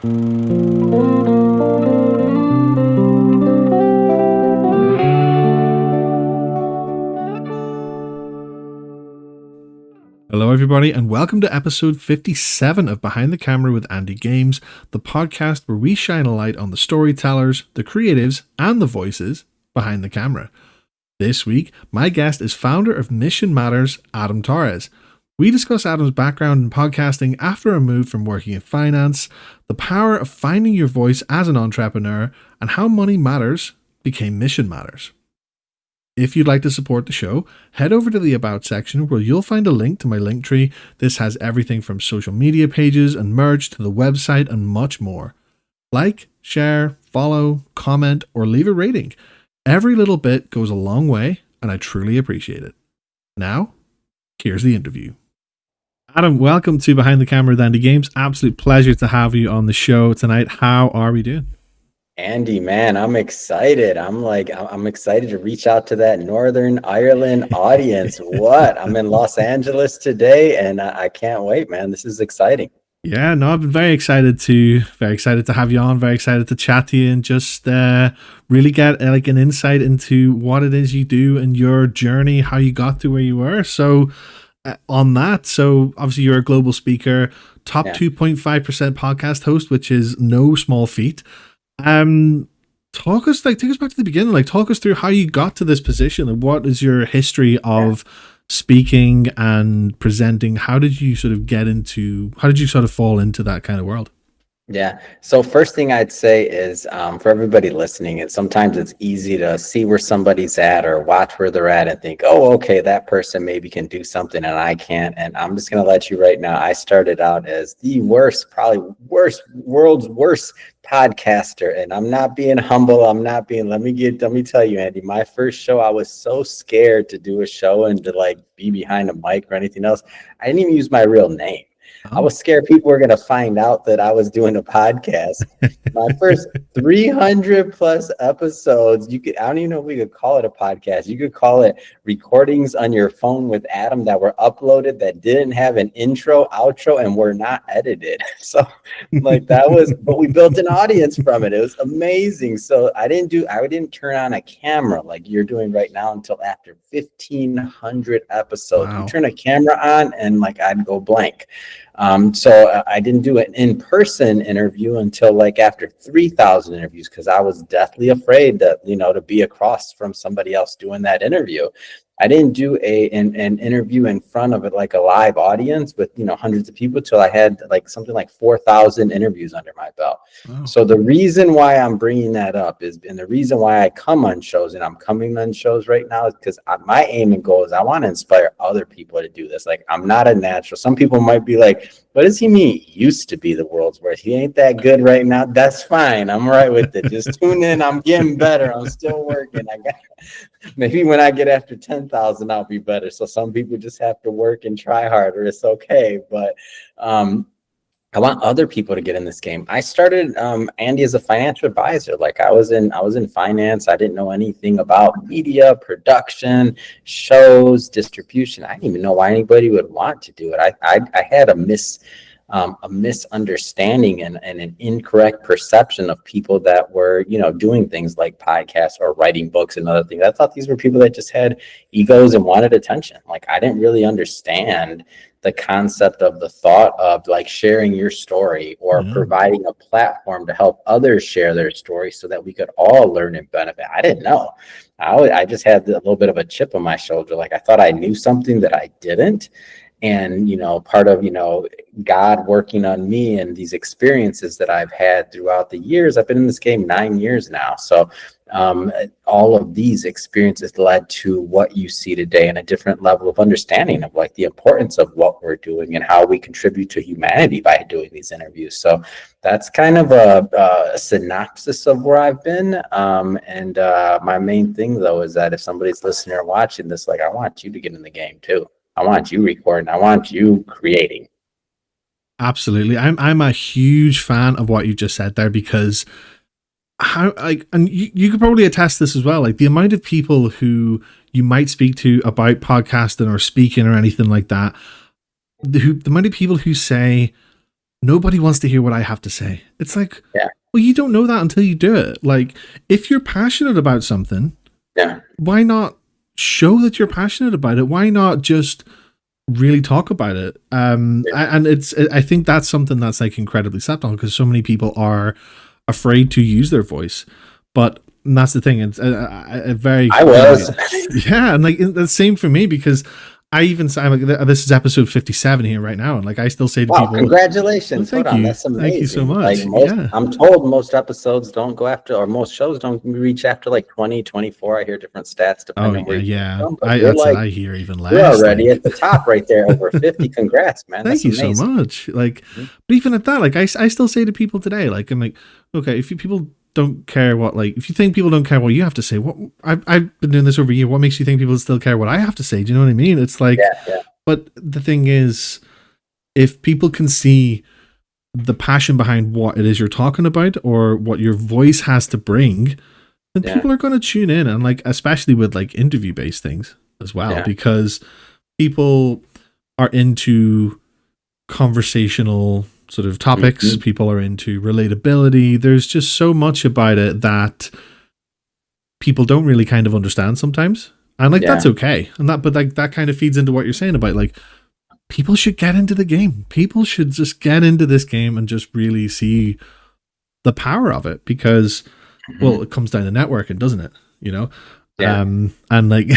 Hello, everybody, and welcome to episode 57 of Behind the Camera with AndyGames, the podcast where we shine a light on the storytellers, the creatives, and the voices behind the camera. This week, my guest is founder of Mission Matters, Adam Torres. We discuss Adam's background in podcasting after a move from working in finance, the power of finding your voice as an entrepreneur, and how Money Matters became Mission Matters. If you'd like to support the show, head over to the About section where you'll find a link to my Linktree. This has everything from social media pages and merch to the website and much more. Like, share, follow, comment, or leave a rating. Every little bit goes a long way, and I truly appreciate it. Now, here's the interview. Adam, welcome to Behind the Camera with AndyGames. Absolute pleasure to have you on the show tonight. How are we doing? Andy, man, I'm excited. I'm excited to reach out to that Northern Ireland audience. I'm in Los Angeles today, and I can't wait, man. This is exciting. Yeah, no, I've been very excited to have you on, very excited to chat to you and just really get like an insight into what it is you do and your journey, how you got to where you were. So obviously you're a global speaker, top 2.5% podcast host, which is no small feat. Take us back to the beginning. Like, talk us through how you got to this position and what is your history of speaking and presenting. How did you sort of fall into that kind of world? Yeah. So first thing I'd say is for everybody listening, sometimes it's easy to see where somebody's at or watch where they're at and think, oh, okay, that person maybe can do something and I can't. And I'm just going to let you right now. I started out as the world's worst podcaster. And I'm not being humble. Let me tell you, Andy, my first show, I was so scared to do a show and to like be behind a mic or anything else. I didn't even use my real name. I was scared people were going to find out that I was doing a podcast. My first 300 plus episodes, I don't even know if we could call it a podcast. You could call it recordings on your phone with Adam that were uploaded that didn't have an intro, outro, and were not edited. So but we built an audience from it. It was amazing. So I didn't turn on a camera like you're doing right now until after 1,500 episodes. Wow. You turn a camera on and like I'd go blank. So I didn't do an in-person interview until like after 3,000 interviews because I was deathly afraid that, to be across from somebody else doing that interview. I didn't do an interview in front of it like a live audience with hundreds of people till I had like something like 4,000 interviews under my belt. Wow. So the reason why I'm bringing that up and the reason why I come on shows and I'm coming on shows right now is because my aim and goal is I want to inspire other people to do this. Like, I'm not a natural. Some people might be like, what does he mean? He used to be the world's worst. He ain't that good right now. That's fine. I'm right with it. Just tune in. I'm getting better. I'm still working. Maybe when I get after 10,000, I'll be better. So some people just have to work and try harder. It's okay. But I want other people to get in this game. I started Andy as a financial advisor. Like I was in finance. I didn't know anything about media, production, shows, distribution. I didn't even know why anybody would want to do it. I had a misunderstanding and an incorrect perception of people that were, doing things like podcasts or writing books and other things. I thought these were people that just had egos and wanted attention. Like I didn't really understand the concept of the thought of like sharing your story or providing a platform to help others share their story so that we could all learn and benefit. I didn't know. I just had a little bit of a chip on my shoulder. Like I thought I knew something that I didn't. And, part of, God working on me and these experiences that I've had throughout the years, I've been in this game 9 years now. So all of these experiences led to what you see today and a different level of understanding of like the importance of what we're doing and how we contribute to humanity by doing these interviews. So that's kind of a synopsis of where I've been. And my main thing, though, is that if somebody's listening or watching this, like I want you to get in the game, too. I want you recording. I want you creating. Absolutely. I'm a huge fan of what you just said there because and you could probably attest this as well. Like the amount of people who you might speak to about podcasting or speaking or anything like that, the amount of people who say, nobody wants to hear what I have to say. It's like, Yeah. well, you don't know that until you do it. Like, if you're passionate about something, Yeah. why not show that you're passionate about it? Why not just really talk about it? And I think that's something that's like incredibly slept on, because so many people are afraid to use their voice. But and that's the thing. It's a very I was. yeah, and like the same for me, because I even say, like, this is episode 57 here right now, and like I still say to Wow, people, congratulations. thank Hold on, you, that's amazing. thank you so much. Like Yeah, I'm told most episodes don't go after, or most shows don't reach after like 20, 24. I hear different stats depending on where you yeah. come from, but I you're that's it. like, I hear even you're less. already Like, at the top right there, over 50. Congrats, man. thank That's you so amazing. much. Like, Mhm. but even at that, like, I still say to people today, like, I'm like, okay, if people don't care what, like, if you think people don't care what you have to say, what I've been doing this over a year, what makes you think people still care what I have to say? Do you know what I mean? It's like, Yeah. but the thing is, if people can see the passion behind what it is you're talking about, or what your voice has to bring, then Yeah. people are going to tune in. And like, especially with like interview based things as well, Yeah. because people are into conversational sort of topics. Mhm. People are into relatability. There's just so much about it that people don't really kind of understand sometimes. And like, Yeah. that's okay. And that, but like, that kind of feeds into what you're saying about like, people should get into the game. People should just get into this game and just really see the power of it, because, well, Mhm. it comes down to networking, doesn't it? You know? Yeah. And like,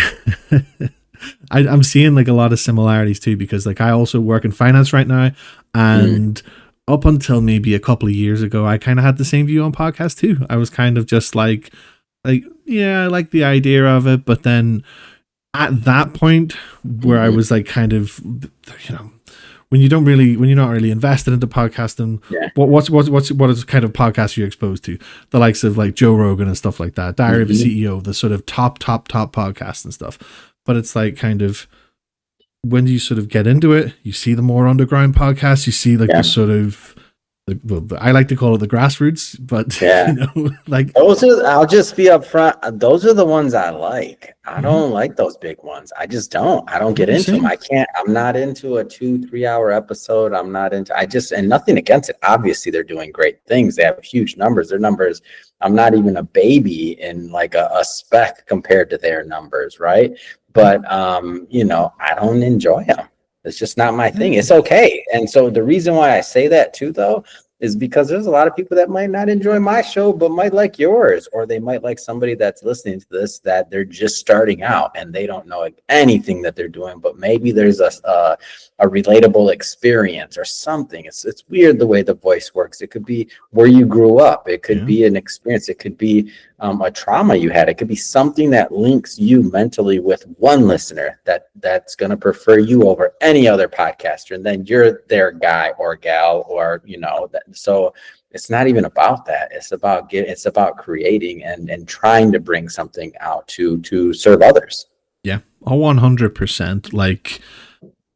I'm seeing like a lot of similarities too, because like I also work in finance right now, and up until maybe a couple of years ago, I kind of had the same view on podcasts too. I was kind of just like, yeah, I like the idea of it, but then at that point where I was like, kind of, you know, when you're not really invested into podcasting, Yeah. what is kind of podcasts you're exposed to? The likes of like Joe Rogan and stuff like that, Diary of a CEO, the sort of top podcasts and stuff. But it's like, kind of, when you sort of get into it, you see the more underground podcasts, you see like the sort of, I like to call it the grassroots, but Yeah. you know, like, Those are, I'll just be upfront. Those are the ones I like. I don't like those big ones. I just don't. I don't get into them. I can't. I'm not into a 2-3 hour episode. I'm not into. And nothing against it. Obviously, they're doing great things. They have huge numbers. Their numbers. I'm not even a baby in like a speck compared to their numbers, right? But you know, I don't enjoy them. It's just not my thing. It's okay. And so the reason why I say that too, though, is because there's a lot of people that might not enjoy my show, but might like yours, or they might like somebody that's listening to this that they're just starting out and they don't know anything that they're doing, but maybe there's a relatable experience or something. It's weird the way the voice works. It could be where you grew up. It could be an experience. It could be a trauma you had. It could be something that links you mentally with one listener that's going to prefer you over any other podcaster, and then you're their guy or gal, or you know that. So it's not even about that. It's about creating and trying to bring something out to serve others. Yeah, 100%. Like,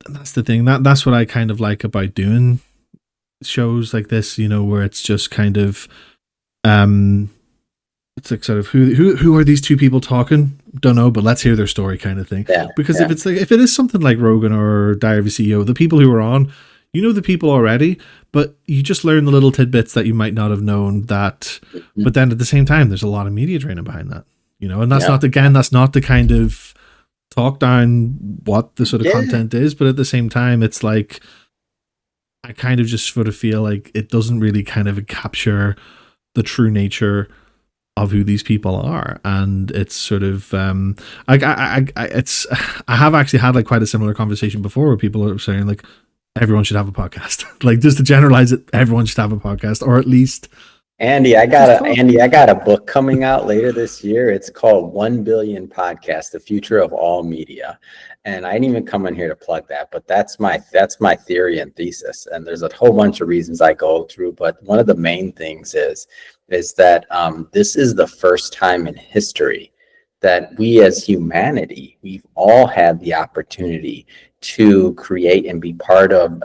that's the thing. That's what I kind of like about doing shows like this, you know, where it's just kind of, it's like, sort of, who are these two people talking? Don't know, but let's hear their story, kind of thing. Yeah, because if it's like, if it is something like Rogan or Diary of a CEO, the people who are on, you know the people already, but you just learn the little tidbits that you might not have known. That, but then at the same time, there's a lot of media training behind that, you know, and that's not the kind of talk down what the sort of content is, but at the same time, it's like, I kind of just sort of feel like it doesn't really kind of capture the true nature of who these people are. And it's sort of like, I have actually had like quite a similar conversation before, where people are saying like, everyone should have a podcast. Like, just to generalize it, everyone should have a podcast, or at least. Andy, I got a book coming out later this year. It's called 1 Billion Podcast: The Future of All Media. And I didn't even come in here to plug that, but that's my theory and thesis. And there's a whole bunch of reasons I go through, but one of the main things is that this is the first time in history that we as humanity, we've all had the opportunity to create and be part of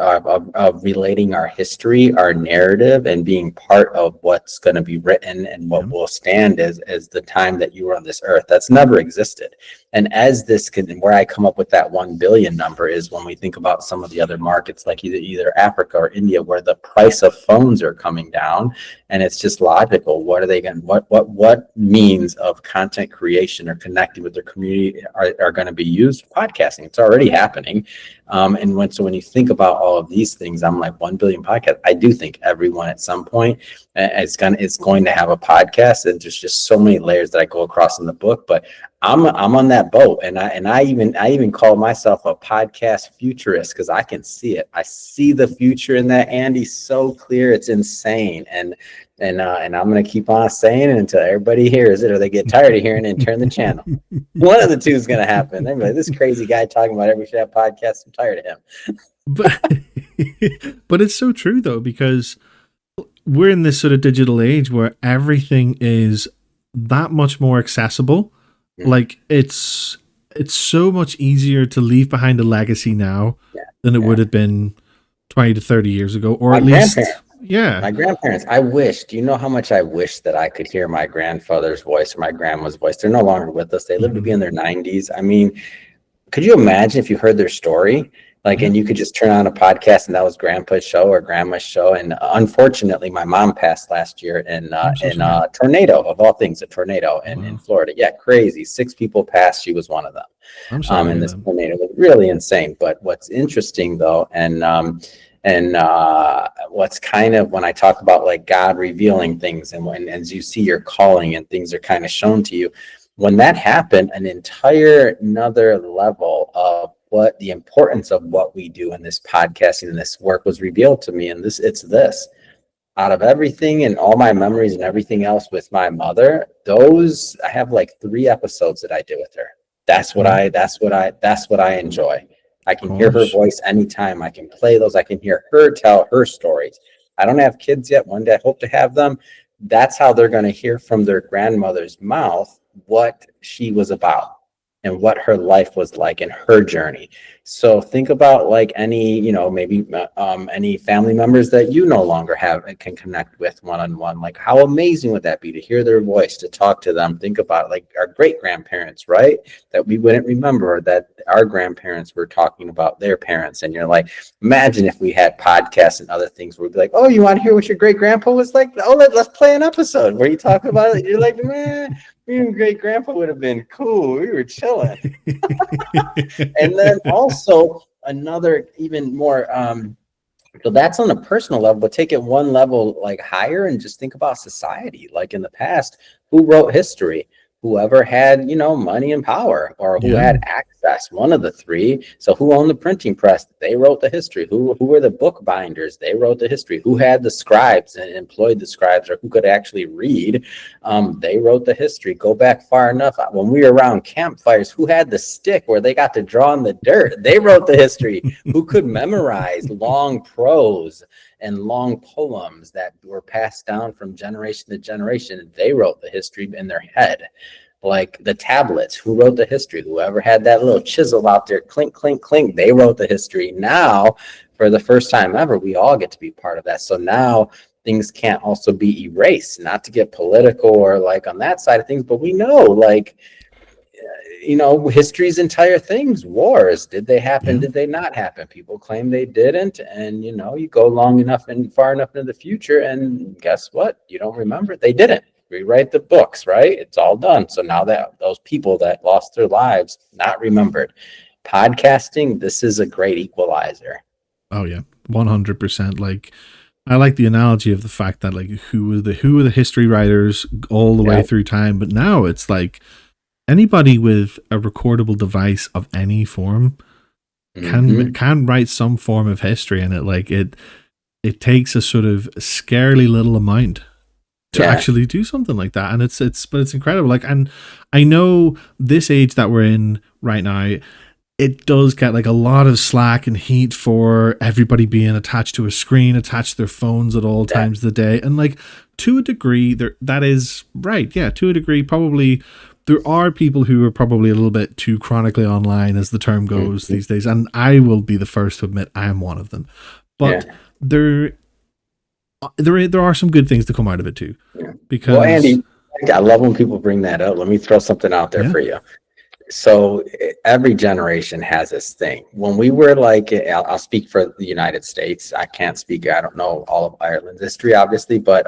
relating our history, our narrative, and being part of what's going to be written and what will stand as the time that you were on this earth. That's never existed. And as this can, where I come up with that 1 billion number is when we think about some of the other markets, like either Africa or India, where the price of phones are coming down, and it's just logical. What are they going? What means of content creation or connecting with their community are going to be used? Podcasting. It's already happening. So when you think about all of these things, I'm like 1 billion podcast. I do think everyone at some point it's going to have a podcast, and there's just so many layers that I go across in the book. But I'm on that boat, and I even call myself a podcast futurist because I can see it. I see the future in that, Andy, so clear. It's insane, and I'm gonna keep on saying it until everybody hears it, or they get tired of hearing it and turn the channel. One of the two is gonna happen. They're like, this crazy guy talking about every should have podcast. I'm tired of him. But it's so true though, because we're in this sort of digital age where everything is that much more accessible. Mm-hmm. Like it's so much easier to leave behind a legacy now than it would have been 20 to 30 years ago, or at least my grandparents. I wish, do you know how much I wish that I could hear my grandfather's voice or my grandma's voice? They're no longer with us. They lived to be in their 90s. I mean, could you imagine if you heard their story? Like, and you could just turn on a podcast and that was grandpa's show or grandma's show. And unfortunately, my mom passed last year in a tornado, of all things, a tornado in Florida. Yeah, crazy. 6 people passed. She was one of them. I'm sorry. And this tornado was really insane. But what's interesting though, and what's kind of, when I talk about like God revealing things, and when as you see your calling and things are kind of shown to you, when that happened, an entire another level of what the importance of what we do in this podcasting and this work was revealed to me. And it's this, out of everything and all my memories and everything else with my mother, I have like 3 episodes that I did with her. That's what I enjoy. I can hear her voice anytime. I can play those. I can hear her tell her stories. I don't have kids yet. One day I hope to have them. That's how they're going to hear from their grandmother's mouth what she was about and what her life was like and her journey. So think about like any, maybe any family members that you no longer have and can connect with one-on-one. Like how amazing would that be to hear their voice, to talk to them? Think about like our great grandparents, right? That we wouldn't remember that our grandparents were talking about their parents. And you're like, imagine if we had podcasts and other things where we'd be like, oh, you want to hear what your great grandpa was like? Oh, let's play an episode where you talk about it. You're like, man, me and great grandpa would have been cool. We were chilling. And then also another even more so that's on a personal level, but take it one level like higher and just think about society. Like in the past, who wrote history? Whoever had, money and power, or who had access, one of the 3. So who owned the printing press? They wrote the history. Who were the book binders? They wrote the history. Who had the scribes and employed the scribes, or who could actually read? They wrote the history. Go back far enough. When we were around campfires, who had the stick where they got to draw in the dirt? They wrote the history. Who could memorize long prose and long poems that were passed down from generation to generation? They wrote the history in their head. Like the tablets, who wrote the history? Whoever had that little chisel out there, clink, clink, clink, they wrote the history. Now, for the first time ever, we all get to be part of that. So now things can't also be erased, not to get political or like on that side of things, but we know like, history's entire things. Wars, did they happen? Did they not happen? People claim they didn't. And, you go long enough and far enough into the future and guess what? You don't remember. They didn't. Rewrite the books, right? It's all done. So now that those people that lost their lives, not remembered. Podcasting, this is a great equalizer. Oh yeah, 100%. Like I like the analogy of the fact that like who were the history writers all the way through time, but now it's like anybody with a recordable device of any form can write some form of history, and it takes a sort of scarily little amount to actually do something like that. And it's incredible. Like, and I know this age that we're in right now, it does get like a lot of slack and heat for everybody being attached to a screen, attached to their phones at all times of the day. And like to a degree that is right. Yeah. To a degree, probably there are people who are probably a little bit too chronically online, as the term goes these days. And I will be the first to admit I am one of them, but there are some good things to come out of it too. Because Andy, I love when people bring that up. Let me throw something out there for you. So every generation has this thing. When we were like, I'll speak for the United States. I can't speak. I don't know all of Ireland's history, obviously, but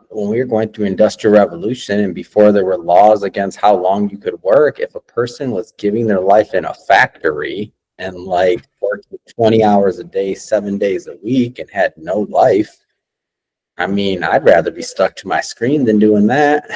when we were going through Industrial Revolution and before there were laws against how long you could work, if a person was giving their life in a factory and like working 20 hours a day, 7 days a week, and had no life, I mean, I'd rather be stuck to my screen than doing that.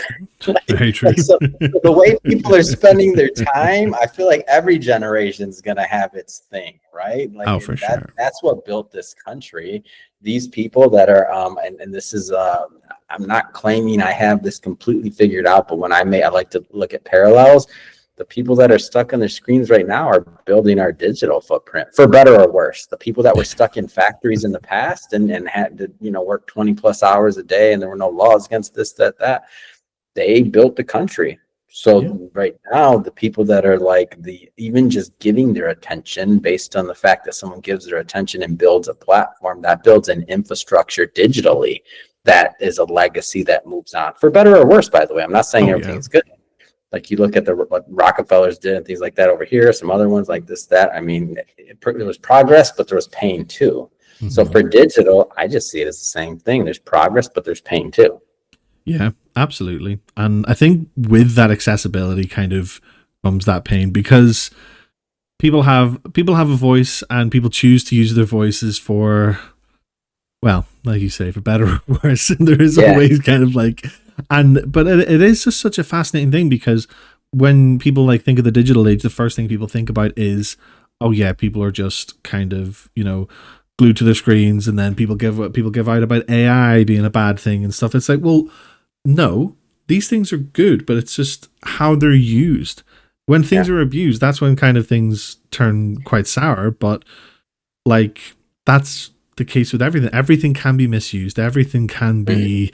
Very true. So the way people are spending their time, I feel like every generation is going to have its thing, right? Like Oh, for sure. that's what built this country. These people that are, and this is, I'm not claiming I have this completely figured out, but I like to look at parallels. The people that are stuck on their screens right now are building our digital footprint, for better or worse. The people that were stuck in factories in the past and had to, work 20 plus hours a day and there were no laws against this, that, they built the country. So right now, the people that are like even just giving their attention based on the fact that someone gives their attention and builds a platform that builds an infrastructure digitally, that is a legacy that moves on, for better or worse, by the way. I'm not saying everything is good. Like you look at what Rockefellers did and things like that over here, some other ones like this, that. I mean, there was progress, but there was pain too. Mm-hmm. So for digital, I just see it as the same thing. There's progress, but there's pain too. Yeah, absolutely. And I think with that accessibility kind of comes that pain, because people have a voice and people choose to use their voices for, well, like you say, for better or worse. And there is always kind of like, but it is just such a fascinating thing, because when people like think of the digital age, the first thing people think about is, oh yeah, people are just kind of, glued to their screens, and then people give out about AI being a bad thing and stuff. It's like, well, no, these things are good, but it's just how they're used. When things are abused, that's when kind of things turn quite sour. But like, that's the case with everything. Everything can be misused. Everything can be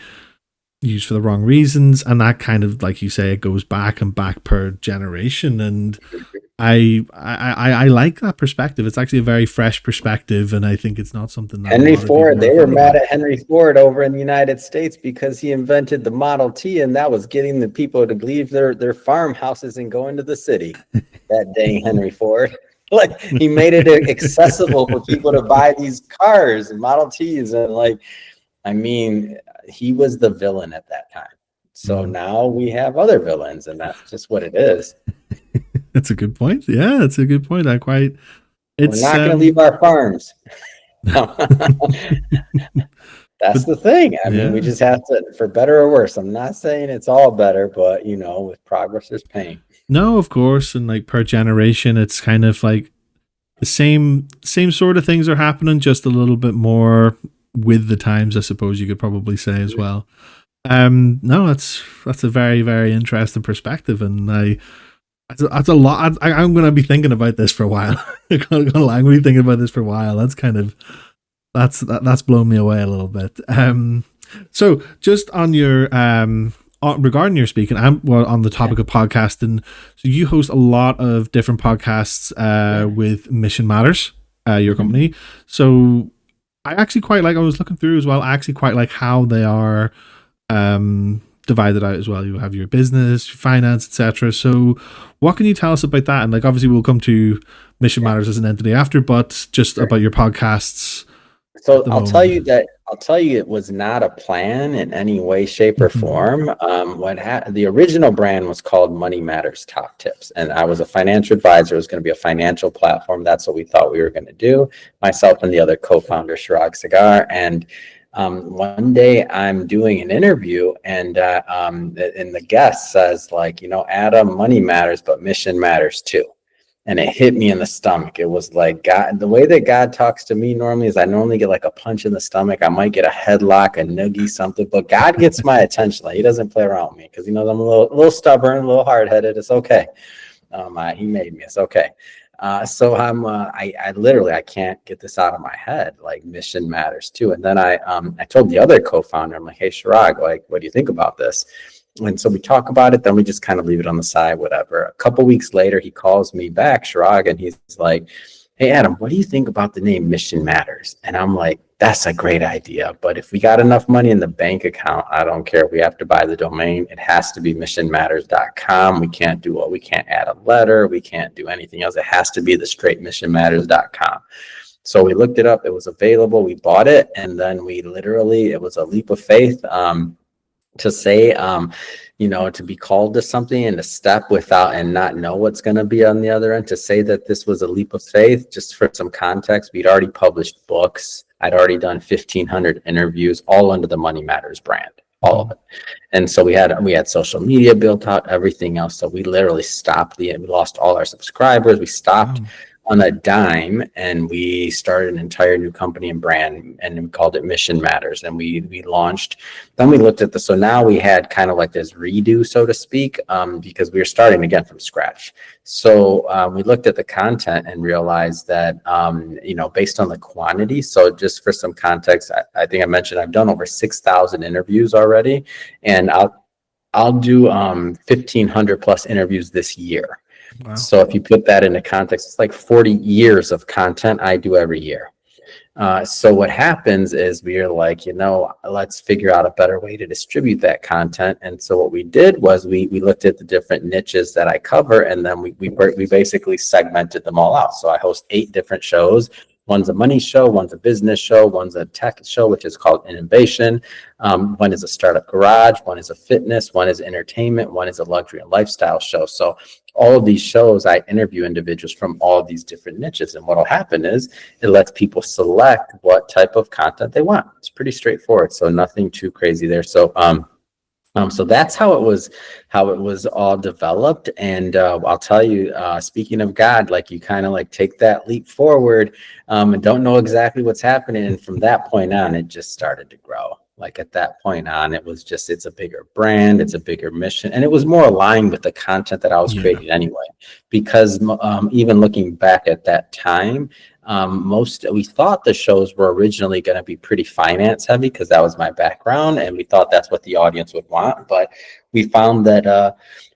used for the wrong reasons. And that kind of, like you say, it goes back and back per generation. And I like that perspective. It's actually a very fresh perspective, and I think it's not something that Henry Ford, they were mad at Henry Ford over in the United States because he invented the Model T, and that was getting the people to leave their farmhouses and go into the city. That dang Henry Ford. Like, he made it accessible for people to buy these cars and Model Ts, and like, I mean, he was the villain at that time. So now we have other villains, and that's just what it is. That's a good point. Yeah, that's a good point. We're not going to leave our farms. That's the thing. I mean, we just have to, for better or worse. I'm not saying it's all better, but with progress, there's pain. No, of course. And like per generation, it's kind of like the same sort of things are happening, just a little bit more with the times, I suppose you could probably say as well. No, that's a very, very interesting perspective, and that's a lot. I'm going to be thinking about this for a while. I'm going to be thinking about this for a while. That's kind of that's blown me away a little bit. So just on your regarding your speaking, on the topic of podcasting. So you host a lot of different podcasts with Mission Matters, your company. So I actually quite like. I was looking through as well. I actually quite like how they are divided out as well. You have your business, your finance, etc. So what can you tell us about that? And like, obviously we'll come to Mission Matters as an entity after, but just about your podcasts. So I'll tell you it was not a plan in any way, shape, or form. The original brand was called Money Matters Top Tips, and I was a financial advisor. It was going to be a financial platform. That's what we thought we were going to do, myself and the other co-founder, Chirag Cigar. And one day I'm doing an interview, and the guest says, like, Adam, money matters, but mission matters too. And it hit me in the stomach. It was like, God, the way that God talks to me normally is I normally get like a punch in the stomach. I might get a headlock, a noogie, something, but God gets my attention. Like, he doesn't play around with me because he knows I'm a little stubborn, a little hard-headed. It's okay. He made me. It's okay. So I literally, I can't get this out of my head. Like, mission matters too. And then I told the other co-founder, I'm like, hey, Chirag, like, what do you think about this? And so we talk about it, then we just kind of leave it on the side, whatever. A couple weeks later, he calls me back, Chirag, and he's like, hey, Adam, what do you think about the name Mission Matters? And I'm like, that's a great idea. But if we got enough money in the bank account, I don't care. We have to buy the domain. It has to be missionmatters.com. We can't add a letter. We can't do anything else. It has to be the straight missionmatters.com. So we looked it up. It was available. We bought it. And then it was a leap of faith. To say, to be called to something and to step without and not know what's going to be on the other end, to say that this was a leap of faith, just for some context, we'd already published books. I'd already done 1,500 interviews, all under the Money Matters brand, all of it. And so we had social media built out, everything else. So we literally we lost all our subscribers. We stopped on a dime, and we started an entire new company and brand, and we called it Mission Matters. And we launched. Then we looked at so now we had kind of like this redo, so to speak, because we were starting again from scratch. So we looked at the content and realized that, based on the quantity. So just for some context, I think I mentioned I've done over 6,000 interviews already, and I'll do 1,500 plus interviews this year. Wow. So if you put that into context, it's like 40 years of content I do every year. So what happens is we are like, let's figure out a better way to distribute that content. And so what we did was we looked at the different niches that I cover, and then we basically segmented them all out. So I host 8 different shows. One's a money show, one's a business show, one's a tech show, which is called Innovation. One is a startup garage, one is a fitness, one is entertainment, one is a luxury and lifestyle show. So all of these shows, I interview individuals from all of these different niches. And what'll happen is it lets people select what type of content they want. It's pretty straightforward. So nothing too crazy there. So so that's how it was all developed. And I'll tell you, speaking of God, like you kind of like take that leap forward and don't know exactly what's happening. And from that point on, it just started to grow. Like at that point on, it's a bigger brand, it's a bigger mission, and it was more aligned with the content that I was creating anyway. Because even looking back at that time, we thought the shows were originally going to be pretty finance heavy, because that was my background, and we thought that's what the audience would want. But we found that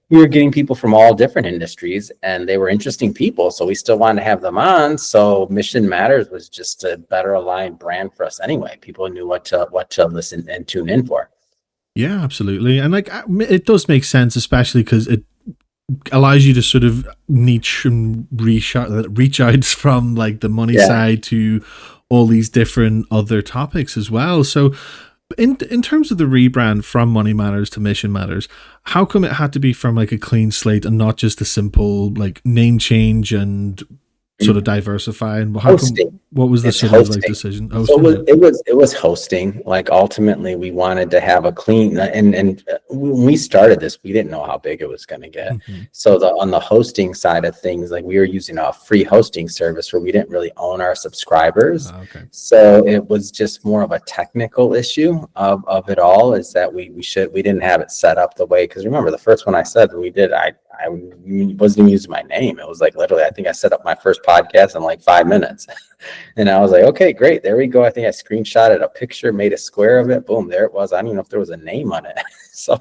we were getting people from all different industries, and they were interesting people, so we still wanted to have them on. So Mission Matters was just a better aligned brand for us anyway. People knew what to listen and tune in for. Yeah, absolutely. And like it does make sense, especially because it allows you to sort of niche and reach out from like the money side to all these different other topics as well. So in terms of the rebrand from Money Matters to Mission Matters, how come it had to be from like a clean slate and not just a simple like name change and sort of diversify? And what was the sort of like decision? So it was hosting. Like ultimately we wanted to have a clean, and when we started this, we didn't know how big it was going to get. So on the hosting side of things, like we were using a free hosting service where we didn't really own our subscribers. So it was just more of a technical issue of it all, is that we didn't have it set up the way, because remember the first one I said that we did, I wasn't even using my name. It was like literally, I think I set up my first podcast in like 5 minutes. And I was like, okay, great. There we go. I think I screenshotted a picture, made a square of it. Boom, there it was. I don't even know if there was a name on it. So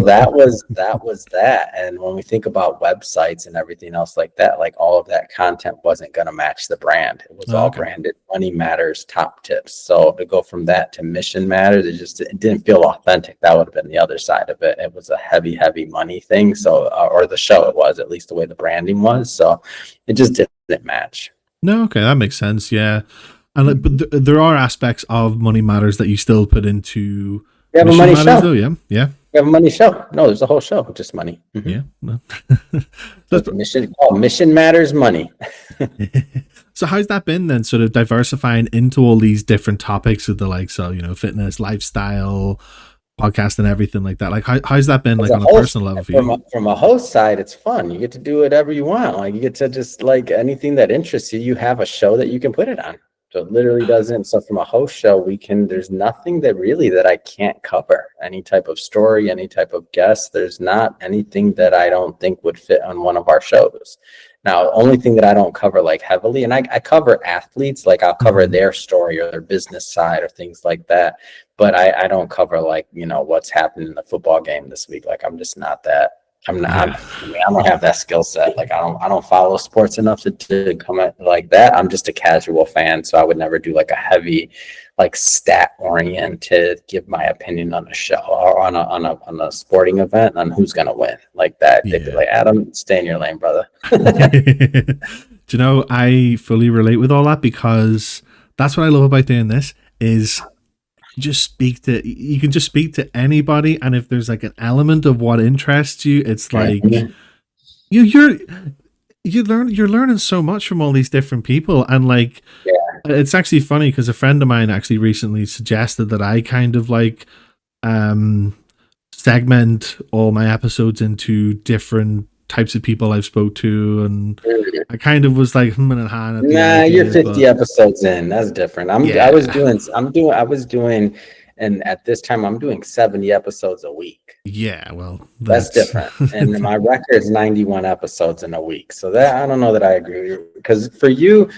that was that. And when we think about websites and everything else like that, like all of that content wasn't going to match the brand. It was all branded Money Matters top tips. So to go from that to Mission Matters, it didn't feel authentic. That would have been the other side of it. It was a heavy money thing. So, or the show, it was, at least the way the branding was. So it just didn't match. No, okay, that makes sense. Yeah. And like, but there are aspects of Money Matters that you still put into. We have a money show. Though, yeah. We have a money show. No, there's a whole show, just money. Yeah. No. So Mission Matters Money. So how's that been then, sort of diversifying into all these different topics with the likes of, fitness, lifestyle, podcast, and everything like that? Like how's that been, like on a personal level for you? From a host side, it's fun. You get to do whatever you want. Like you get to just, like, anything that interests you, you have a show that you can put it on. So it literally doesn't. So from a host show, there's nothing that I can't cover. Any type of story, any type of guest. There's not anything that I don't think would fit on one of our shows. Now, only thing that I don't cover like heavily, and I cover athletes, like I'll cover their story or their business side or things like that. But I don't cover like, what's happening in the football game this week. Like I'm just not that I'm not. Yeah. I mean, I don't have that skill set. Like I don't follow sports enough to come at like that. I'm just a casual fan, so I would never do like a heavy, like stat oriented give my opinion on a show or on a sporting event on who's gonna win like that. They'd be Yeah. like, Adam, stay in your lane, brother. Do you know, I fully relate with all that because that's what I love about doing this is you can just speak to anybody, and if there's like an element of what interests you, it's like Mhm. you you're learning so much from all these different people. And like Yeah. it's actually funny because a friend of mine actually recently suggested that I kind of like um segment all my episodes into different types of people I've spoke to, and I kind of was like and han at the Nah, you're idea, 50 but episodes in. That's different. yeah, I was doing, and at this time I'm doing 70 episodes a week. yeah, well, That's that's different. And my record's 91 episodes in a week. So that I don't know that I agree with you. Because for you,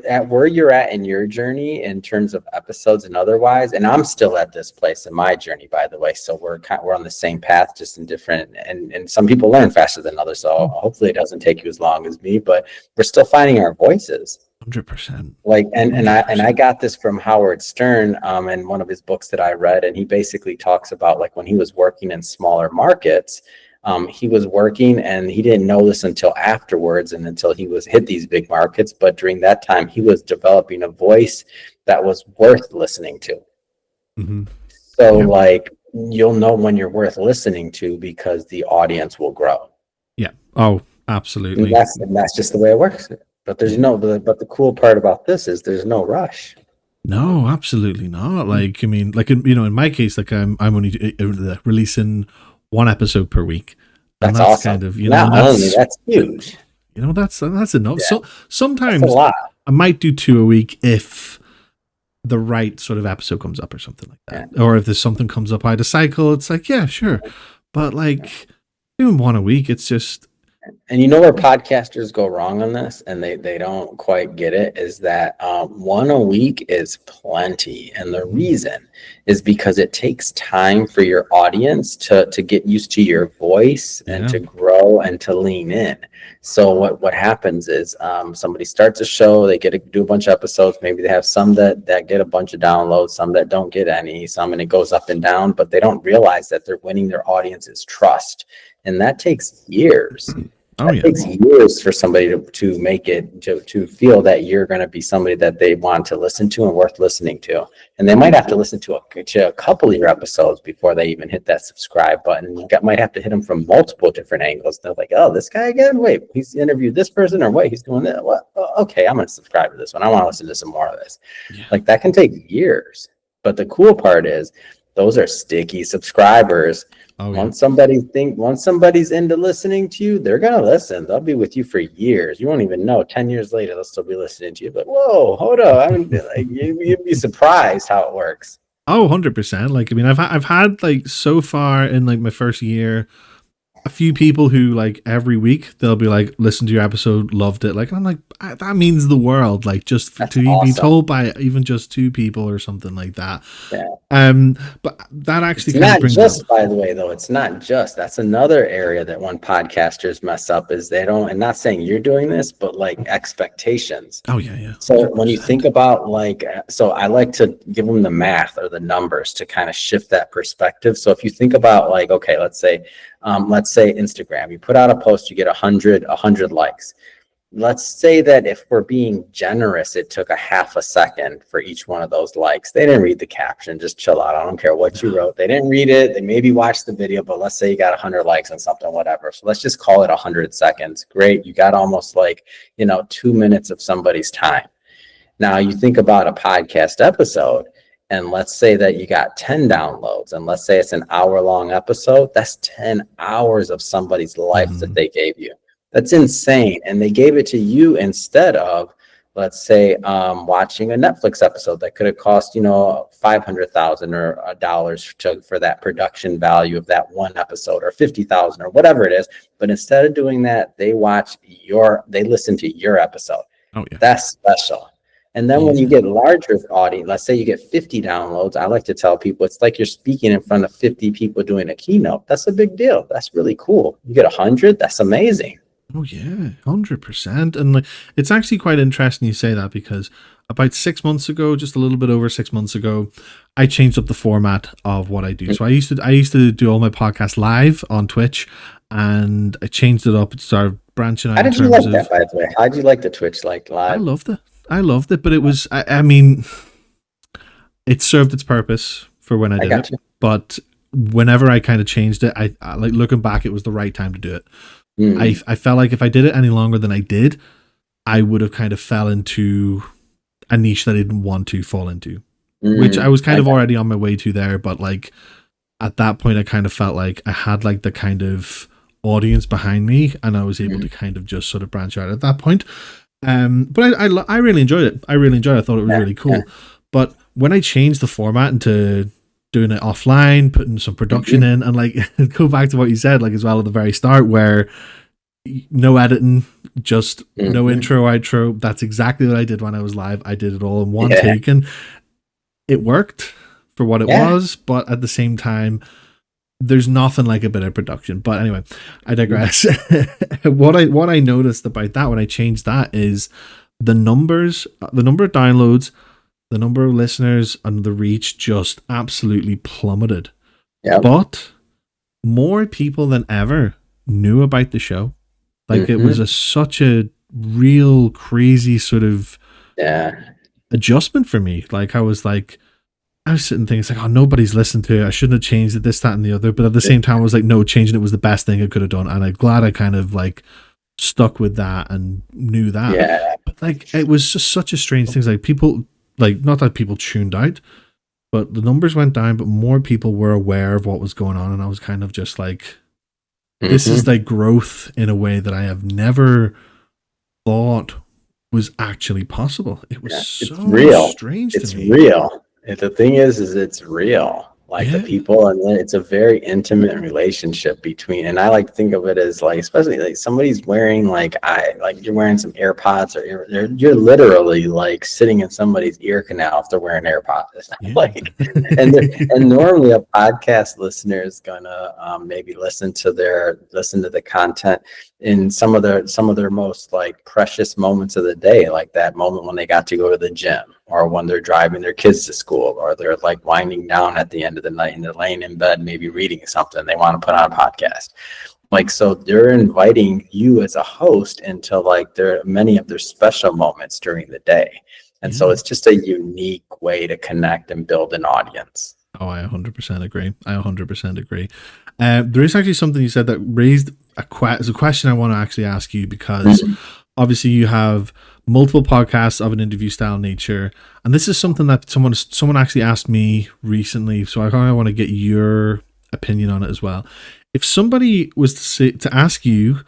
at where you're at in your journey in terms of episodes and otherwise, and I'm still at this place in my journey, by the way. So we're on the same path, just in different, and some people learn faster than others. So hopefully it doesn't take you as long as me, but we're still finding our voices. 100%. Like and I 100%. got this from Howard Stern in one of his books that I read, and he basically talks about like when he was working in smaller markets, he was working and he didn't know this until afterwards and until he was hit these big markets, but during that time he was developing a voice that was worth listening to. Hmm. So Yep. like you'll know when you're worth listening to because the audience will grow. Yeah. Oh, absolutely. And that's just the way it works. But there's Yeah. no but the cool part about this is there's no rush. No, absolutely not. Like, I mean, like in my case, like I'm only releasing one episode per week, and That's that's awesome. kind of and Not only that's that's huge. that's enough. Yeah, So that's a sometimes lot. I might do two a week if the right sort of episode comes up or something like Yeah. that, or if there's something comes up out of cycle, it's like yeah, sure, but like doing one a week, it's just And you know where podcasters go wrong on this, and they don't quite get it, is that one a week is plenty, and the reason is because it takes time for your audience to get used to your voice and yeah, to grow and to lean in. So what happens is somebody starts a show, they get to do a bunch of episodes, maybe they have some that get a bunch of downloads, some that don't get any, some and it goes up and down, but they don't realize that they're winning their audience's trust, and that takes years. oh That yeah, takes years for somebody to make it to feel that you're going to be somebody that they want to listen to and worth listening to. And they might have to listen to a couple of your episodes before they even hit that subscribe button. You might have to hit them from multiple different angles. They're like, oh, this guy again? Wait, he's interviewed this person, or wait, he's doing that. What? Oh, okay, I'm going to subscribe to this one. I want to listen to some more of this. yeah, Like that can take years. But the cool part is those are sticky subscribers. oh yeah. Once somebody's into listening to you, they're gonna listen. They'll be with you for years. You won't even know. 10 years later, they'll still be listening to you. But whoa, hold up! I mean, like you'd be surprised how it works. Oh, 100%. Like, I mean, I've had like so far in like my first year, a few people who like every week they'll be like, listen to your episode, loved it. Like, I'm like, that means the world. Like, just That's to be awesome. told by even just two people or something like that. Yeah. But that actually It's kind of not brings up. just, by the way, though, it's not just. That's another area that when podcasters mess up is they don't, and not saying you're doing this, but like expectations. Oh yeah, yeah, So when you 100%. think about like, so I like to give them the math or the numbers to kind of shift that perspective. So if you think about like, okay, let's say Instagram, you put out a post, you get 100 likes. Let's say that if we're being generous, it took a half a second for each one of those likes. They didn't read the caption, just chill out. I don't care what you wrote. They didn't read it. They maybe watched the video, but let's say you got 100 likes on something, whatever. So let's just call it 100 seconds. Great. You got almost like, 2 minutes of somebody's time. Now you think about a podcast episode, and let's say that you got 10 downloads, and let's say it's an hour-long episode. That's 10 hours of somebody's life that they gave you. That's insane. And they gave it to you instead of, let's say, watching a Netflix episode that could have cost, $500,000 or dollars for that production value of that one episode, or 50,000 or whatever it is. But instead of doing that, they listen to your episode. Oh yeah. That's special. And then when you get larger audience, let's say you get 50 downloads, I like to tell people it's like you're speaking in front of 50 people doing a keynote. That's a big deal. That's really cool. You get 100, that's amazing. Oh yeah, 100%. And like, it's actually quite interesting you say that, because about 6 months ago, just a little bit over 6 months ago, I changed up the format of what I do. So I used to do all my podcasts live on Twitch, and I changed it up, started branching out. How did you like that, by the way? How did you like the Twitch like live? I loved it, but it was, I mean, it served its purpose for when I did it. But whenever I kind of changed it, I like, looking back, it was the right time to do it. I felt like if I did it any longer than I did, I would have kind of fell into a niche that I didn't want to fall into, which I was kind of already on my way to there. But like at that point, I kind of felt like I had like the kind of audience behind me, and I was able to kind of just sort of branch out at that point. But I really enjoyed it. I thought it was really cool. But when I changed the format into doing it offline, putting some production in, and like go back to what you said, like as well at the very start, where no editing, just no intro, outro. That's exactly what I did when I was live. I did it all in one take, and it worked for what it was. But at the same time, there's nothing like a bit of production. But anyway, I digress. What I noticed about that when I changed that is the number of downloads, the number of listeners, and the reach just absolutely plummeted. But more people than ever knew about the show. Like it was such a real crazy sort of adjustment for me. Like I was sitting thinking, it's like, oh, nobody's listened to it. I shouldn't have changed it, this, that, and the other. But at the same time, I was like, no, changing it was the best thing I could have done. And I'm glad I kind of like stuck with that and knew that. Yeah. But like, it was just such a strange thing. Like people, like, not that people tuned out, but the numbers went down, but more people were aware of what was going on. And I was kind of just like, this is like growth in a way that I have never thought was actually possible. It was so real. Strange to me. It's real. And the thing is it's real. Like the people, and then it's a very intimate relationship between, and I like to think of it as like, especially like somebody's wearing like you're wearing some AirPods, or you're literally like sitting in somebody's ear canal if they're wearing AirPods. Like, and normally a podcast listener is gonna maybe listen to the content in some of their most like precious moments of the day, like that moment when they got to go to the gym, or when they're driving their kids to school, or they're like winding down at the end of the night and they're laying in bed, maybe reading something they want to put on a podcast. Like, so they're inviting you as a host into like many of their special moments during the day. And so it's just a unique way to connect and build an audience. Oh, I 100% agree. There is actually something you said that raised a question I want to actually ask you, because obviously you have multiple podcasts of an interview style nature, and this is something that someone actually asked me recently, so I kind of want to get your opinion on it as well. If somebody was to ask you,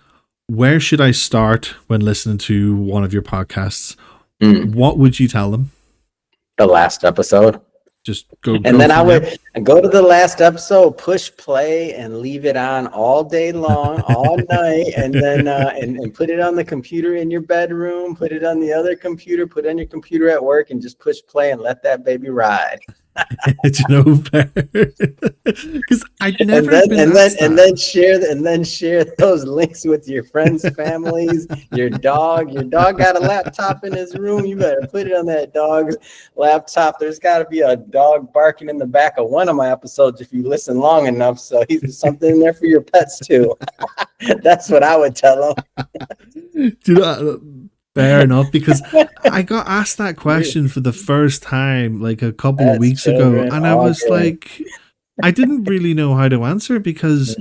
where should I start when listening to one of your podcasts, what would you tell them? The last episode. Just go. And then I would go to the last episode, push play, and leave it on all day long, all night, and then and put it on the computer in your bedroom, put it on the other computer, put it on your computer at work, and just push play and let that baby ride. It's because I never and then share those links with your friends, families, your dog. Your dog got a laptop in his room. You better put it on that dog's laptop. There's got to be a dog barking in the back of one of my episodes if you listen long enough. So he's something in there for your pets too. That's what I would tell them. Do that. Fair enough, because I got asked that question for the first time like a couple of weeks ago, and I was like, I didn't really know how to answer, because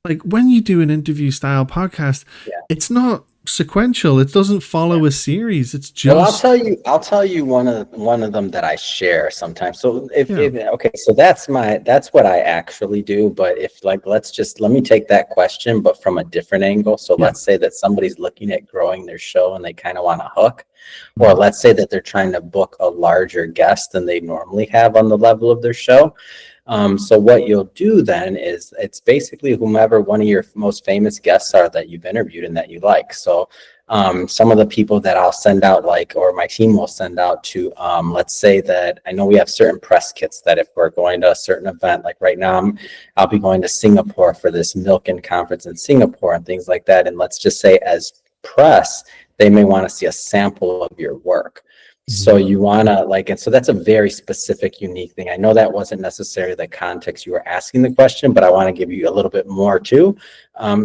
like when you do an interview style podcast, it's not sequential. It doesn't follow a series. It's just. Well, I'll tell you one of them that I share sometimes. So okay, so that's what I actually do. But if like, let me take that question, but from a different angle. So let's say that somebody's looking at growing their show and they kind of want to hook, or let's say that they're trying to book a larger guest than they normally have on the level of their show. So what you'll do then is it's basically whomever one of your most famous guests are that you've interviewed and that you like. So Some of the people that I'll send out, or my team will send out to, let's say that I know we have certain press kits that if we're going to a certain event, like right now, I'll be going to Singapore for this Milken conference in Singapore and things like that. And let's just say as press, they may want to see a sample of your work. So you want to and so that's a very specific, unique thing. I know that wasn't necessarily the context you were asking the question, but I want to give you a little bit more too.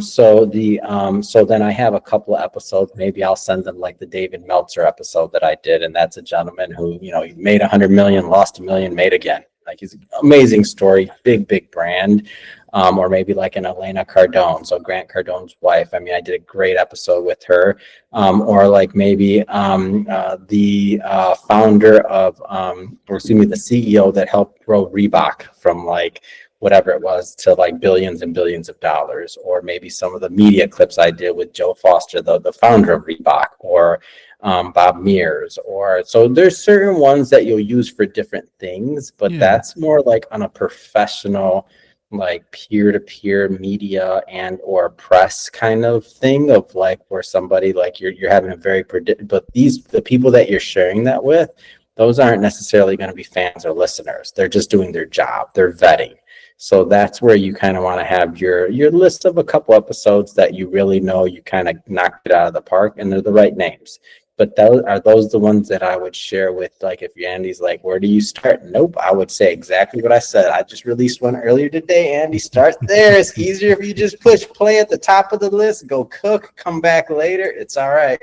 So then I have a couple of episodes. Maybe I'll send them like the David Meltzer episode that I did, and that's a gentleman who he made 100 million, lost a million, made again. Like, he's an amazing story, big brand. Or maybe like an Elena Cardone, so Grant Cardone's wife. I mean, I did a great episode with her. Or like maybe the founder of, or excuse me, the CEO that helped grow Reebok from like whatever it was to like billions and billions of dollars. Or maybe some of the media clips I did with Joe Foster, the founder of Reebok, or Bob Mears. Or so there's certain ones that you'll use for different things, but that's more like on a professional, like peer-to-peer media and or press kind of thing, of like where somebody like you're having a very but the people that you're sharing that with, those aren't necessarily going to be fans or listeners. They're just doing their job. They're vetting. So that's where you kind of want to have your list of a couple episodes that you really know you kind of knocked it out of the park and they're the right names. But those the ones that I would share with, like, if Andy's like, where do you start? Nope, I would say exactly what I said. I just released one earlier today. Andy, start there. It's easier if you just push play at the top of the list, go cook, come back later. It's all right.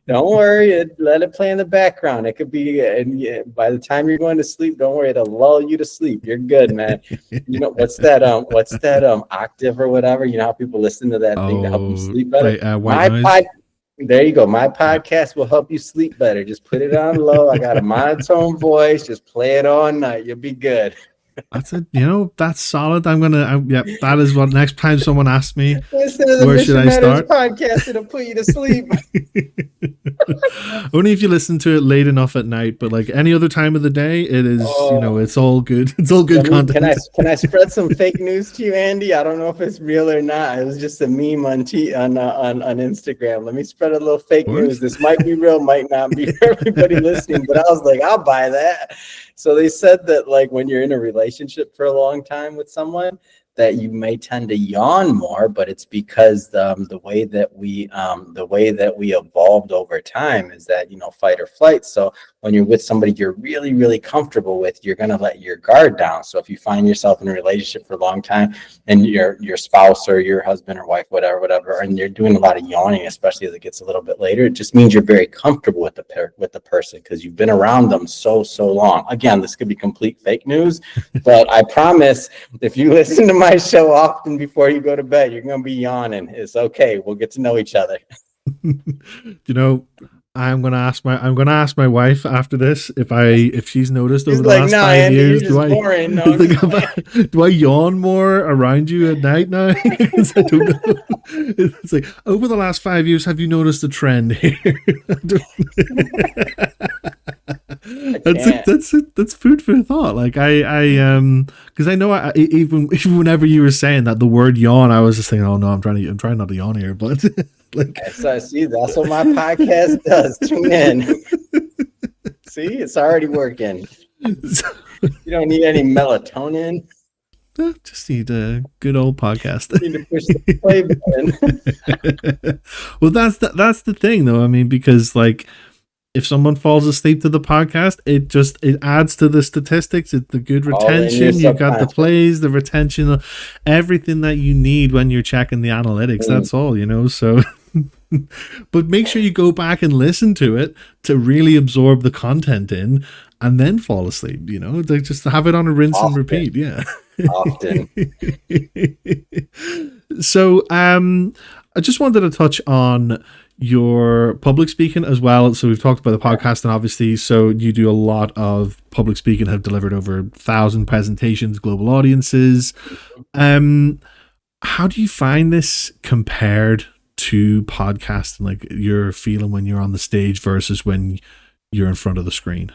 Don't worry, let it play in the background. It could be, and by the time you're going to sleep, don't worry, it'll lull you to sleep. You're good, man. What's that octave or whatever? You know how people listen to that thing to help them sleep better? White noise. There you go. My podcast will help you sleep better. Just put it on low. I got a monotone voice. Just play it all night. You'll be good. That's it. That's solid. That is what next time someone asks me, where should I start? Podcast, it'll put you to sleep. Only if you listen to it late enough at night, but like any other time of the day, it is, it's all good. It's all good content. Can I spread some fake news to you, Andy? I don't know if it's real or not. It was just a meme on Instagram. Let me spread a little fake news. This might be real, might not be for everybody listening, but I was like, I'll buy that. So they said that like when you're in a relationship for a long time with someone, that you may tend to yawn more, but it's because the way that we evolved over time is that fight or flight. So when you're with somebody you're really, really comfortable with, you're gonna let your guard down. So if you find yourself in a relationship for a long time and your spouse or your husband or wife, whatever, and you're doing a lot of yawning, especially as it gets a little bit later, it just means you're very comfortable with the person because you've been around them so long. Again, this could be complete fake news, but I promise if you listen to my show often before you go to bed, you're gonna be yawning. It's okay. We'll get to know each other. I'm gonna ask my wife after this if she's noticed over the last 5 years. Do I yawn more around you at night now? I don't know. It's like, over the last 5 years, have you noticed a trend here? That's food for thought. Like because I know even whenever you were saying that the word yawn, I was just thinking, oh no, I'm trying not to yawn here, but like, so see, that's what my podcast does. Tune in. See, it's already working. You don't need any melatonin. Just need a good old podcast. You need to push the play button. Well, that's the thing, though. I mean, because like, if someone falls asleep to the podcast, it adds to the statistics. It's the good retention. You've got the plays, the retention, everything that you need when you're checking the analytics. That's all, so. But make sure you go back and listen to it to really absorb the content in and then fall asleep, just have it on a rinse and repeat. Yeah. Often. So I just wanted to touch on your public speaking as well. So we've talked about the podcast, and obviously, so you do a lot of public speaking, have delivered over 1,000 presentations, global audiences. How do you find this compared to podcasting, like your feeling when you're on the stage versus when you're in front of the screen?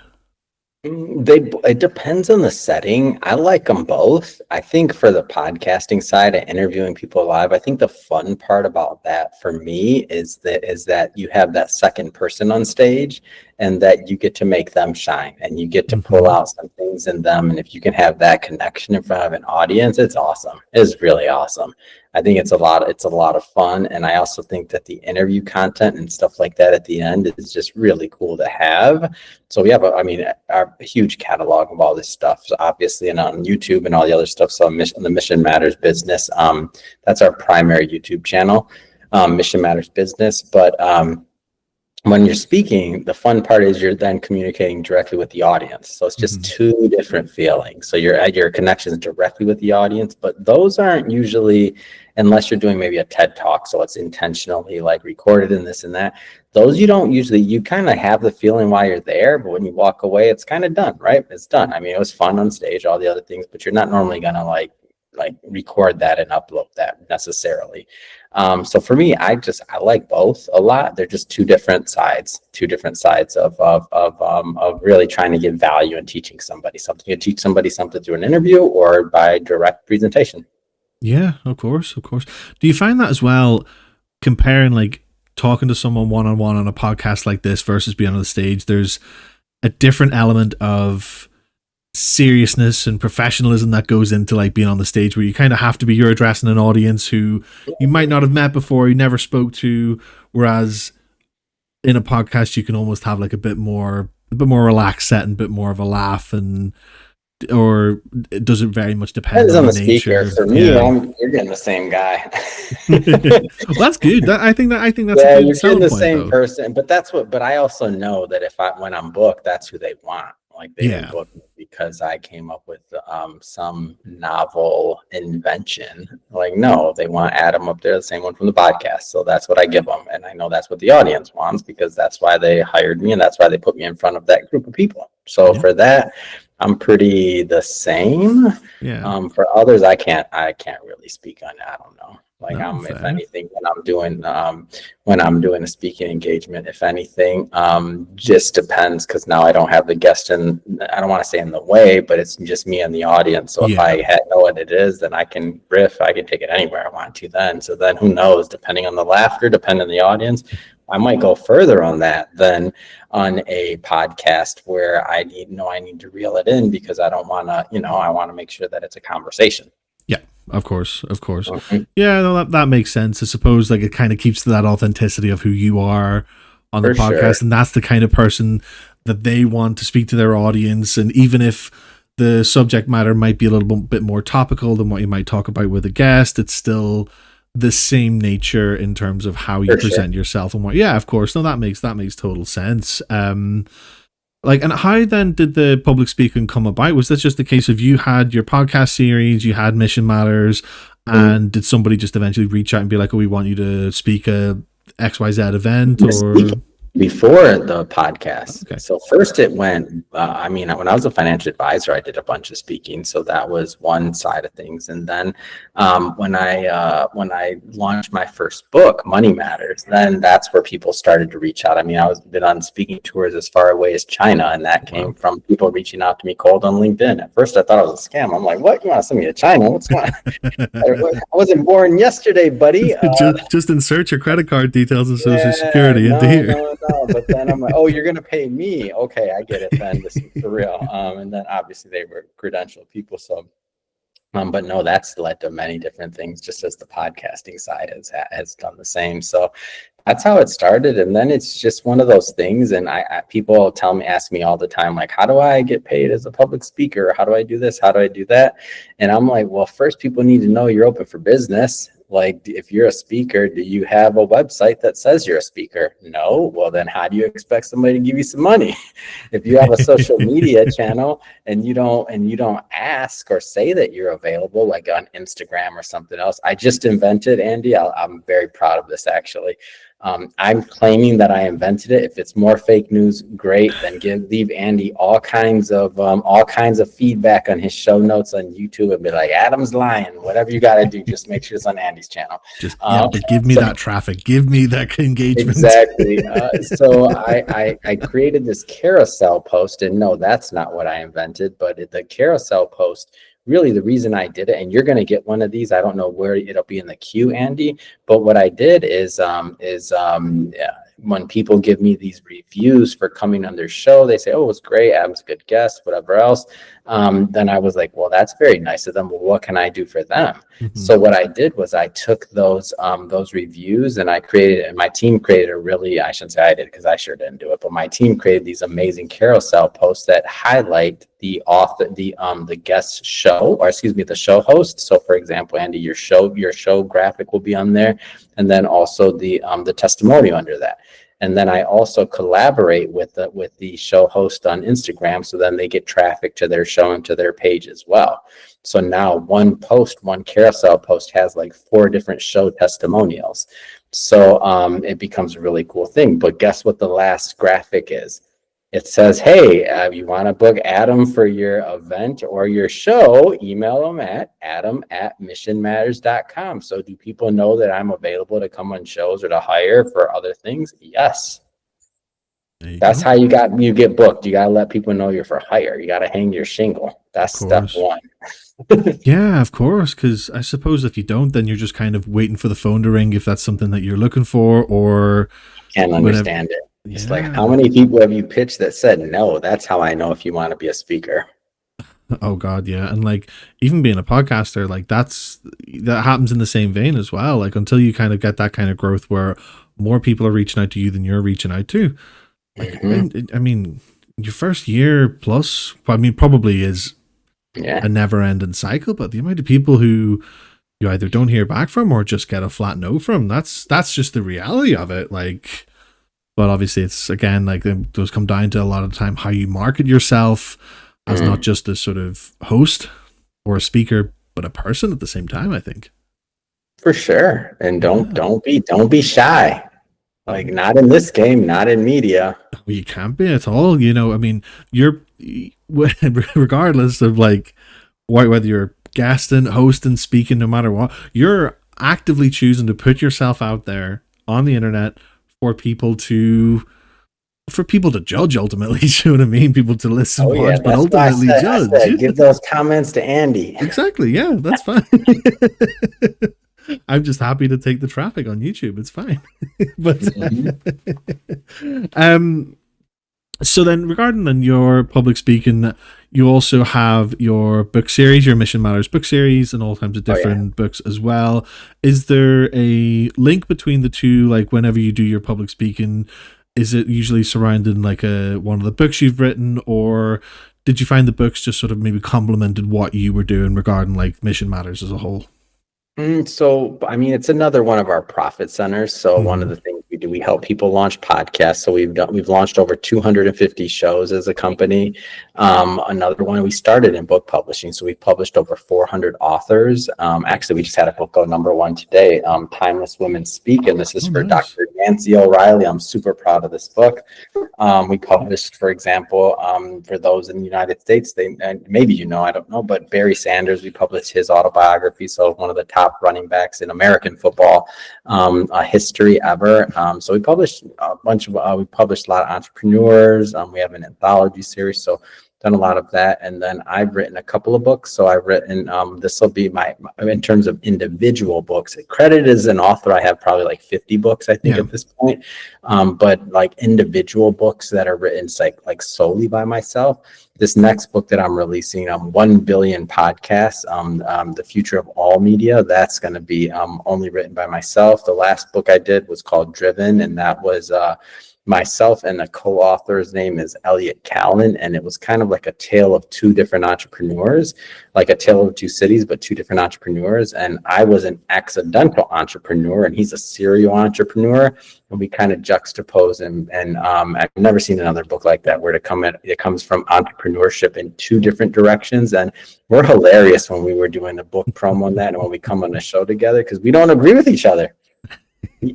It depends on the setting. I like them both. I think for the podcasting side and interviewing people live, I think the fun part about that for me is that you have that second person on stage and that you get to make them shine and you get to pull Hmm. out some things in them. And if you can have that connection in front of an audience, it's awesome. It's really awesome. I think it's a lot of fun. And I also think that the interview content and stuff like that at the end is just really cool to have. So we have, a huge catalog of all this stuff, so obviously, and on YouTube and all the other stuff. So the Mission Matters Business, that's our primary YouTube channel, Mission Matters Business. But when you're speaking, the fun part is you're then communicating directly with the audience. So it's just Hmm. two different feelings. So your connections directly with the audience, but those aren't usually, unless you're doing maybe a TED talk. So it's intentionally like recorded and this and that. Those you don't usually, you kind of have the feeling while you're there, but when you walk away, it's kind of done, right? It's done. I mean, it was fun on stage, all the other things, but you're not normally gonna like record that and upload that necessarily. So for me, I like both a lot. They're just two different sides of really trying to give value and teaching somebody something. You teach somebody something through an interview or by direct presentation. Yeah, of course, of course. Do you find that as well, comparing like talking to someone one on one on a podcast like this versus being on the stage? There's a different element of seriousness and professionalism that goes into like being on the stage, where you kind of have to be, you're addressing an audience who you might not have met before, you never spoke to, whereas in a podcast you can almost have like a bit more relaxed set and a bit more of a laugh. And or does it very much depend Depends on on the the speaker. nature? For me, Yeah. you're getting the same guy. Well, that's good. I think that's a Yeah, good you're getting selling the point same though. person, but I also know that when I'm booked, that's who they want. Like they didn't Yeah. book me because I came up with some novel invention. Like no, they want Adam up there, the same one from the podcast. So that's what I give them, and I know that's what the audience wants because that's why they hired me and that's why they put me in front of that group of people. So Yeah. for that, I'm pretty the same. Yeah. For others, I can't really speak on it. I don't know. Like No, if fair. anything, when I'm doing a speaking engagement, if anything, just depends because now I don't have the guest in. I don't want to say in the way, but it's just me and the audience. So if Yeah. I know what it is, then I can riff. I can take it anywhere I want to. Then who knows? Depending on the laughter, depending on the audience, I might go further on that than on a podcast where I need to reel it in because I don't want to. I want to make sure that it's a conversation. Yeah, of course, of course. Mhm. Yeah, no, that makes sense. I suppose like it kind of keeps that authenticity of who you are on the For sure. podcast, and that's the kind of person that they want to speak to their audience. And even if the subject matter might be a little bit more topical than what you might talk about with a guest, it's still the same nature in terms of how you For sure. present yourself and what. Yeah, of course. No, that makes total sense. Like, and how then did the public speaking come about? Was this just a case of you had your podcast series, you had Mission Matters, Mm. and did somebody just eventually reach out and be like, "Oh, we want you to speak a XYZ event," or Before the podcast. okay, So first it went, when I was a financial advisor, I did a bunch of speaking. So that was one side of things. And then when I launched my first book, Money Matters, then that's where people started to reach out. I mean, been on speaking tours as far away as China, and that came wow, from people reaching out to me cold on LinkedIn. At first I thought it was a scam. I'm like, what? You want to send me to China? What's going on? I wasn't born yesterday, buddy. just insert your credit card details and social Yeah, security into no, here. no, no. But then I'm like, oh, you're gonna pay me? Okay, I get it then. This is for real. And then obviously they were credentialed people, so but no, that's led to many different things, just as the podcasting side has done the same. So that's how it started, and then it's just one of those things. And people ask me all the time, like, how do I get paid as a public speaker? How do I do this? How do I do that? And I'm like, well, first people need to know you're open for business. Like, if you're a speaker, do you have a website that says you're a speaker? No. Well, then how do you expect somebody to give you some money? If you have a social media channel and you don't ask or say that you're available, like on Instagram or something else. I just invented, Andy. I'm very proud of this actually. I'm claiming that I invented it. If it's more fake news, great. Then leave Andy all kinds of feedback on his show notes on YouTube and be like, Adam's lying. Whatever you got to do, just make sure it's on Andy's channel. But give me that traffic, give me that engagement. Exactly. So I created this carousel post, and no, that's not what I invented, but the carousel post, really the reason I did it, and you're going to get one of these. I don't know where it'll be in the queue, Andy, but what I did is when people give me these reviews for coming on their show, they say, oh, it was great, Adam's a good guest, whatever else. Then I was like, well, that's very nice of them. Well, what can I do for them? Mm-hmm. So what I did was I took those reviews, and my team created I shouldn't say I did, because I sure didn't do it, but my team created these amazing carousel posts that highlight the author, the guest show, or excuse me, the show host. So for example, Andy, your show graphic will be on there, and then also the testimonial under that. And then I also collaborate with the show host on Instagram, so then they get traffic to their show and to their page as well. So now one carousel post has like 4 different show testimonials. So it becomes a really cool thing. But guess what the last graphic is? It says, hey, you want to book Adam for your event or your show, email them at adam@missionmatters.com. So do people know that I'm available to come on shows or to hire for other things? Yes. That's how you get booked. You got to let people know you're for hire. You got to hang your shingle. That's step 1. Yeah, of course. Because I suppose if you don't, then you're just kind of waiting for the phone to ring if that's something that you're looking for, or can't understand it. It's like, how many people have you pitched that said no? That's how I know if you want to be a speaker. Oh God, yeah. And like, even being a podcaster, like that happens in the same vein as well. Like, until you kind of get that kind of growth where more people are reaching out to you than you're reaching out to. Like, I mean, your first year plus, probably is a never-ending cycle, but the amount of people who you either don't hear back from or just get a flat no from, that's just the reality of it. Like, but obviously it's, again, like, it does come down to a lot of the time how you market yourself as not just a sort of host or a speaker, but a person at the same time, I think. For sure. And don't be shy. Like, not in this game, not in media. Well, you can't be at all. You know, I mean, you're, regardless of like whether you're guesting, hosting, speaking, no matter what, you're actively choosing to put yourself out there on the internet for people to judge, ultimately. You know what I mean? People to listen, watch, but ultimately judge. Give those comments to Andy. Exactly. Yeah, that's fine. I'm just happy to take the traffic on YouTube. It's fine. But so then, regarding your public speaking, you also have your book series, your Mission Matters book series, and all kinds of different books as well. Is there a link between the two? Like, whenever you do your public speaking, is it usually surrounded in like one of the books you've written, or did you find the books just sort of maybe complemented what you were doing regarding like Mission Matters as a whole? So, I mean, it's another one of our profit centers. So one of the things we do, we help people launch podcasts. So we've launched over 250 shows as a company. Another one, we started in book publishing. So we've published over 400 authors. Actually, we just had a book go #1 today, Timeless Women Speak. And this is for nice. Dr. Nancy O'Reilly. I'm super proud of this book. We published, for example, for those in the United States, maybe you know, I don't know, but Barry Sanders, we published his autobiography. So one of the top running backs in American football history ever. So we published a lot of entrepreneurs. We have an anthology series, so done a lot of that. And then I've written a couple of books. So I've written, this will be my, in terms of individual books, credited as an author, I have probably like 50 books, I think, at this point. But like individual books that are written like solely by myself. This next book that I'm releasing, 1 Billion Podcasts, The Future of All Media, that's going to be only written by myself. The last book I did was called Driven, and that was myself, and the co-author's name is Elliot Callan, and it was kind of like a tale of 2 different entrepreneurs, like a tale of 2 cities, but 2 different entrepreneurs. And I was an accidental entrepreneur, and he's a serial entrepreneur, and we kind of juxtapose him. And I've never seen another book like that, where it comes from entrepreneurship in 2 different directions. And we're hilarious when we were doing the book promo on that, and when we come on the show together, because we don't agree with each other.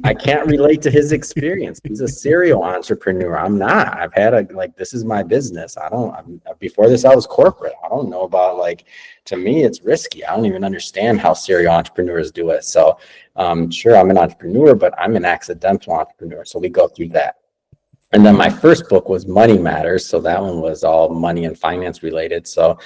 I can't relate to his experience. He's a serial entrepreneur. I'm not. I've had this is my business. Before this, I was corporate. I don't know about to me, it's risky. I don't even understand how serial entrepreneurs do it. So, sure, I'm an entrepreneur, but I'm an accidental entrepreneur. So we go through that. And then my first book was Money Matters. So that one was all money and finance related. So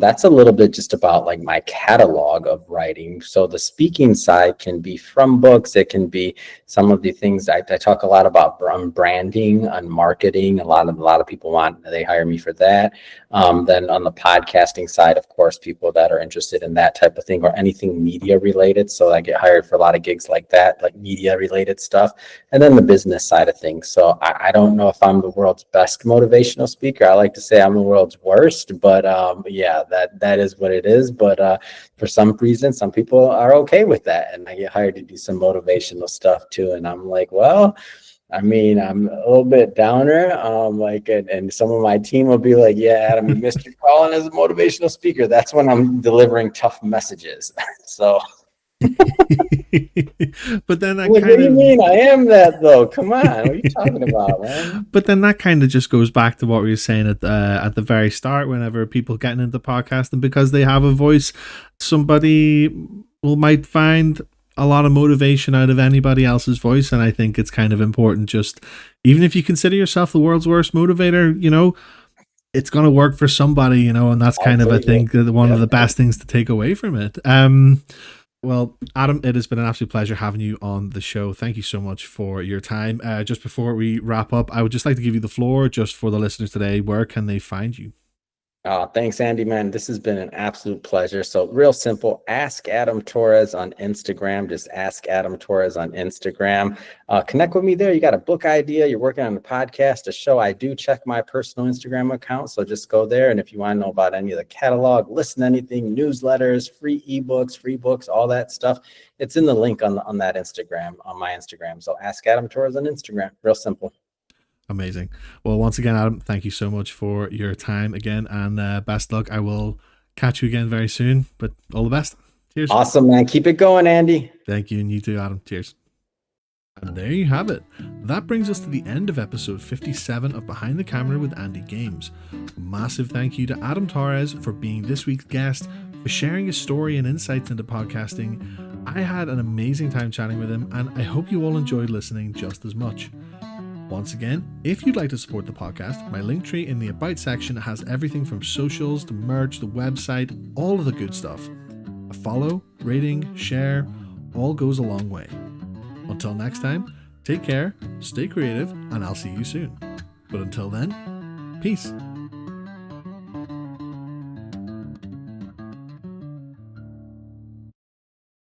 that's a little bit just about my catalog of writing. So the speaking side can be from books. It can be some of the things I talk a lot about branding and marketing. A lot of people they hire me for that. Then on the podcasting side, of course, people that are interested in that type of thing or anything media related. So I get hired for a lot of gigs like that, like media related stuff. And then the business side of things. So I don't know if I'm the world's best motivational speaker. I like to say I'm the world's worst, but yeah, that is what it is. But for some reason, some people are okay with that. And I get hired to do some motivational stuff too. And I'm like, well, I mean, I'm a little bit downer. And some of my team will be like, yeah, Adam, you missed your calling as a motivational speaker. That's when I'm delivering tough messages. So But then what do you mean? I am that though. Come on, what are you talking about, man? But then that kind of just goes back to what we were saying at the very start. Whenever people getting into podcasting, because they have a voice, somebody might find a lot of motivation out of anybody else's voice. And I think it's kind of important. Just even if you consider yourself the world's worst motivator, it's going to work for somebody, and that's kind of, I think, one of the best things to take away from it. Well, Adam, it has been an absolute pleasure having you on the show. Thank you so much for your time. Just before we wrap up, I would just like to give you the floor just for the listeners today. Where can they find you? Oh, thanks, Andy, man. This has been an absolute pleasure. So real simple, ask Adam Torres on Instagram. Just ask Adam Torres on Instagram. Connect with me there. You got a book idea, you're working on a podcast, a show. I do check my personal Instagram account. So just go there. And if you want to know about any of the catalog, listen to anything, newsletters, free ebooks, free books, all that stuff, it's in the link on that Instagram, on my Instagram. So ask Adam Torres on Instagram. Real simple. Amazing. Well, once again, Adam, thank you so much for your time again, and best luck. I will catch you again very soon, but all the best. Cheers. Awesome, man. Keep it going, Andy. Thank you, and you too, Adam. Cheers. And there you have it. That brings us to the end of episode 57 of Behind the Camera with AndyGames. A massive thank you to Adam Torres for being this week's guest, for sharing his story and insights into podcasting. I had an amazing time chatting with him, and I hope you all enjoyed listening just as much. Once again, if you'd like to support the podcast, my link tree in the About section has everything from socials to merch, the website, all of the good stuff. A follow, rating, share, all goes a long way. Until next time, take care, stay creative, and I'll see you soon. But until then, peace.